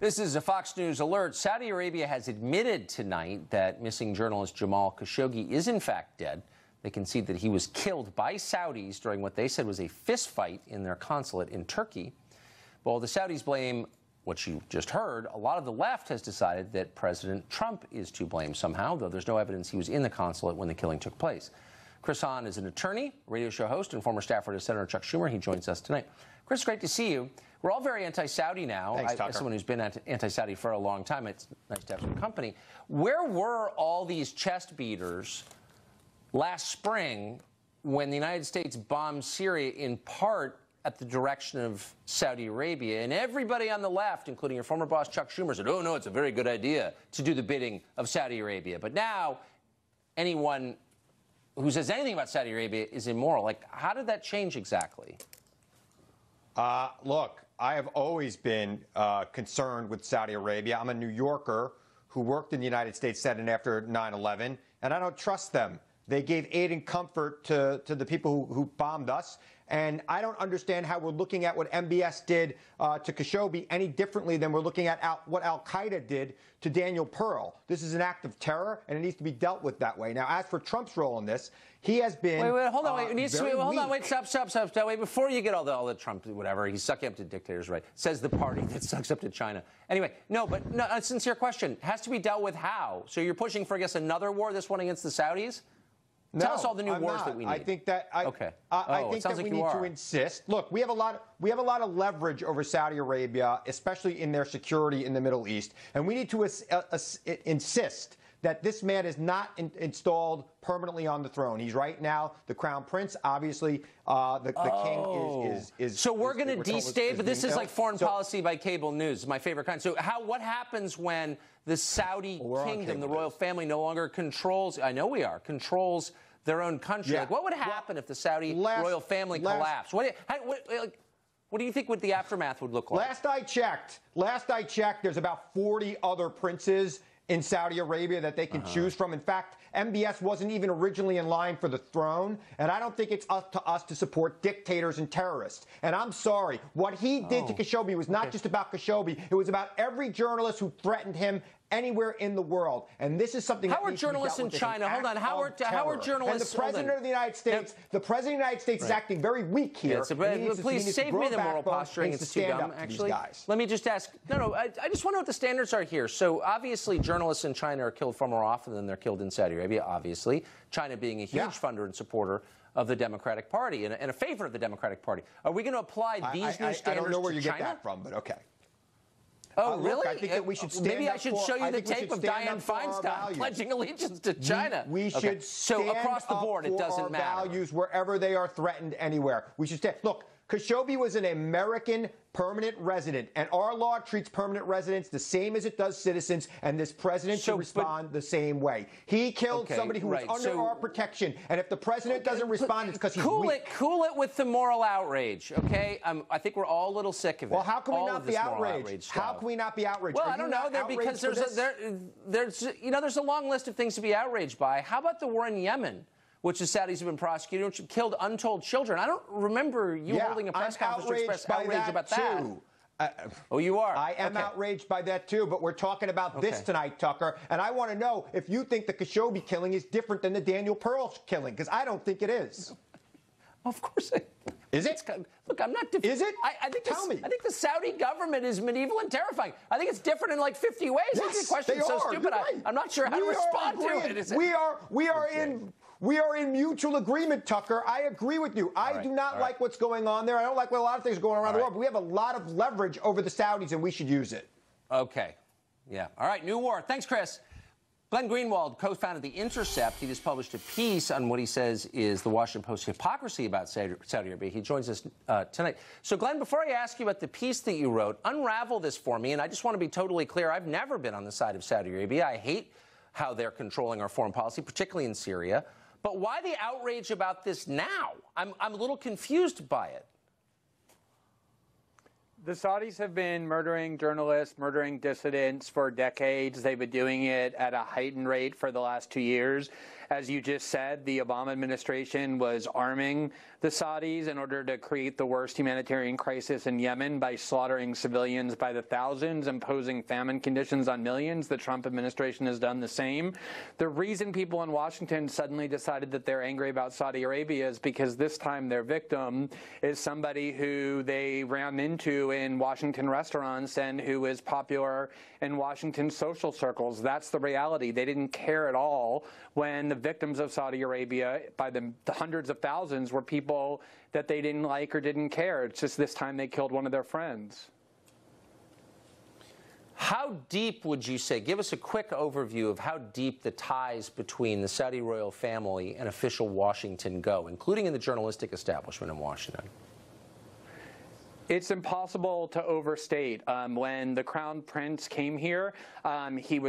This is a Fox News alert. Saudi Arabia has admitted tonight that missing journalist Jamal Khashoggi is in fact dead. They concede that he was killed by Saudis during what they said was a fistfight in their consulate in Turkey. While the Saudis blame what you just heard, a lot of the left has decided that President Trump is to blame somehow, though there's no evidence he was in the consulate when the killing took place. Chris Hahn is an attorney, radio show host, and former staffer to Senator Chuck Schumer. He joins us tonight. Chris, great to see you. We're all very anti-Saudi now. Thanks, as someone who's been anti-Saudi for a long time, it's nice to have some company. Where were all these chest beaters last spring when the United States bombed Syria in part at the direction of Saudi Arabia? And everybody on the left, including your former boss Chuck Schumer, said, oh, no, it's a very good idea to do the bidding of Saudi Arabia. But now anyone who says anything about Saudi Arabia is immoral. Like, how did that change exactly? Look, I have always been concerned with Saudi Arabia. I'm a New Yorker who worked in the United States Senate after 9/11, and I don't trust them. They gave aid and comfort to the people who bombed us. And I don't understand how we're looking at what MBS did to Khashoggi any differently than we're looking at what al-Qaeda did to Daniel Pearl. This is an act of terror, and it needs to be dealt with that way. Now, as for Trump's role in this, he has been hold on, stop. Wait, before you get all the Trump, whatever, he's sucking up to dictators, right? Says the party that sucks up to China. Anyway, a sincere question. Has to be dealt with how? So you're pushing for, I guess, another war, this one against the Saudis? Tell us all the new wars that we need. I think that I think that we need to insist. Look, we have a lot of leverage over Saudi Arabia, especially in their security in the Middle East, and we need to insist that this man is not installed permanently on the throne. He's right now the crown prince. Obviously, the king is. So we're going to destabilize. But this is like foreign policy by cable news. My favorite kind. So what happens when the Saudi kingdom, the royal family, no longer controls? I know we are controls their own country. Yeah. Like, what would happen if the Saudi royal family collapsed? What do you think the aftermath would look like? Last I checked, there's about 40 other princes in Saudi Arabia that they can choose from. In fact, MBS wasn't even originally in line for the throne, and I don't think it's up to us to support dictators and terrorists. And I'm sorry, what he did to Khashoggi was not just about Khashoggi, it was about every journalist who threatened him anywhere in the world. And this is something how are journalists in China? Hold on. How are journalists? And the president of the United States, is acting very weak here. Please save me the moral posturing. It's too dumb, actually. Let me just ask. I just want to know what the standards are here. So obviously, journalists in China are killed far more often than they're killed in Saudi Arabia. Obviously, China being a huge funder and supporter of the Democratic Party and a favorite of the Democratic Party. Are we going to apply these new standards to China? I don't know where you get that from, but okay. Oh, really? Look, I think that we should stand Maybe I should show you the tape of Dianne Feinstein pledging allegiance to China. We should stand across the board, it doesn't matter. Values wherever they are threatened anywhere. We should stand. Look, Khashoggi was an American permanent resident, and our law treats permanent residents the same as it does citizens, and this president should respond the same way. He killed somebody who was under our protection, and if the president doesn't respond, it's because he's weak. Cool it with the moral outrage, okay? I think we're all a little sick of it. Well, how can we not be outraged? How can we not be outraged? Well, I don't know, because there's a long list of things to be outraged by. How about the war in Yemen, which the Saudis have been prosecuting, which killed untold children? I don't remember you holding a press conference to express outrage about that. Oh, you are? I am outraged by that, too, but we're talking about this tonight, Tucker, and I want to know if you think the Khashoggi killing is different than the Daniel Pearl killing, because I don't think it is. Of course Is it? Look, I'm not... Is it? Tell me. I think the Saudi government is medieval and terrifying. I think it's different in like 50 ways. Yes, the question's so stupid. I'm not sure how to respond to it. We are in mutual agreement, Tucker. I agree with you. I do not like what's going on there. I don't like what a lot of things are going on around the world, but we have a lot of leverage over the Saudis, and we should use it. Okay. Yeah. All right. New war. Thanks, Chris. Glenn Greenwald co-founded The Intercept. He just published a piece on what he says is the Washington Post hypocrisy about Saudi Arabia. He joins us tonight. So, Glenn, before I ask you about the piece that you wrote, unravel this for me. And I just want to be totally clear. I've never been on the side of Saudi Arabia. I hate how they're controlling our foreign policy, particularly in Syria. But why the outrage about this now? I'm a little confused by it. The Saudis have been murdering journalists, murdering dissidents for decades. They've been doing it at a heightened rate for the last 2 years. As you just said, the Obama administration was arming the Saudis in order to create the worst humanitarian crisis in Yemen by slaughtering civilians by the thousands, imposing famine conditions on millions. The Trump administration has done the same. The reason people in Washington suddenly decided that they're angry about Saudi Arabia is because this time their victim is somebody who they ran into in Washington restaurants and who is popular in Washington social circles. That's the reality. They didn't care at all when the victims of Saudi Arabia, by the hundreds of thousands, were people that they didn't like or didn't care. It's just this time they killed one of their friends. How deep would you say, give us a quick overview of how deep the ties between the Saudi royal family and official Washington go, including in the journalistic establishment in Washington? It's impossible to overstate. When the Crown Prince came here, he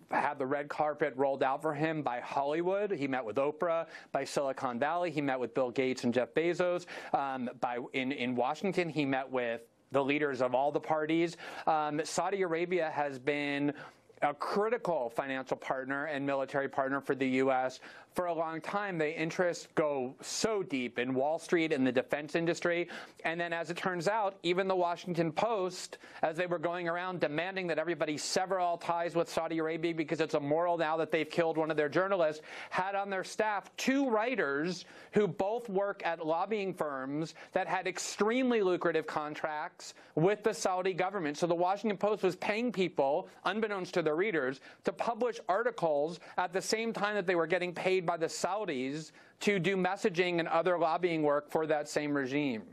had the red carpet rolled out for him by Hollywood. He met with Oprah. By Silicon Valley, he met with Bill Gates and Jeff Bezos. In Washington, he met with the leaders of all the parties. Saudi Arabia has been a critical financial partner and military partner for the U.S. for a long time. The interests go so deep in Wall Street and the defense industry. And then, as it turns out, even the Washington Post, as they were going around demanding that everybody sever all ties with Saudi Arabia because it's immoral now that they've killed one of their journalists, had on their staff 2 writers who both work at lobbying firms that had extremely lucrative contracts with the Saudi government. So the Washington Post was paying people, unbeknownst to their readers, to publish articles at the same time that they were getting paid by the Saudis to do messaging and other lobbying work for that same regime.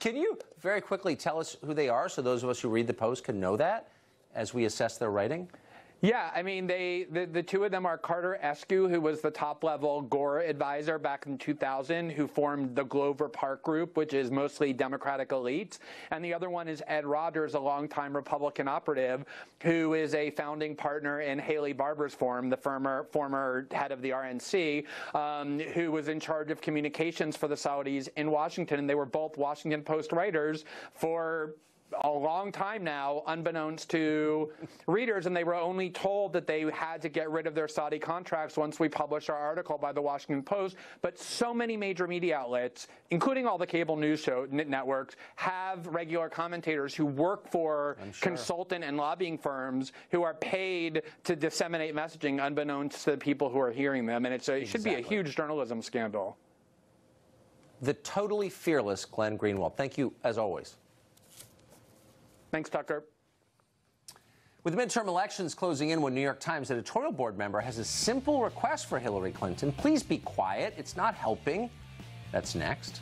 Can you very quickly tell us who they are so those of us who read the Post can know that as we assess their writing? Yeah, I mean, the 2 of them are Carter Eskew, who was the top-level Gore advisor back in 2000, who formed the Glover Park Group, which is mostly Democratic elites. And the other one is Ed Rogers, a longtime Republican operative, who is a founding partner in Haley Barbour's firm, the former head of the RNC, who was in charge of communications for the Saudis in Washington. And they were both Washington Post writers for a long time now, unbeknownst to readers, and they were only told that they had to get rid of their Saudi contracts once we published our article by the Washington Post. But so many major media outlets, including all the cable news networks, have regular commentators who work for consultant and lobbying firms who are paid to disseminate messaging unbeknownst to the people who are hearing them. And it should be a huge journalism scandal. The totally fearless Glenn Greenwald. Thank you, as always. Thanks, Tucker. With the midterm elections closing in, one New York Times editorial board member has a simple request for Hillary Clinton. Please be quiet. It's not helping. That's next.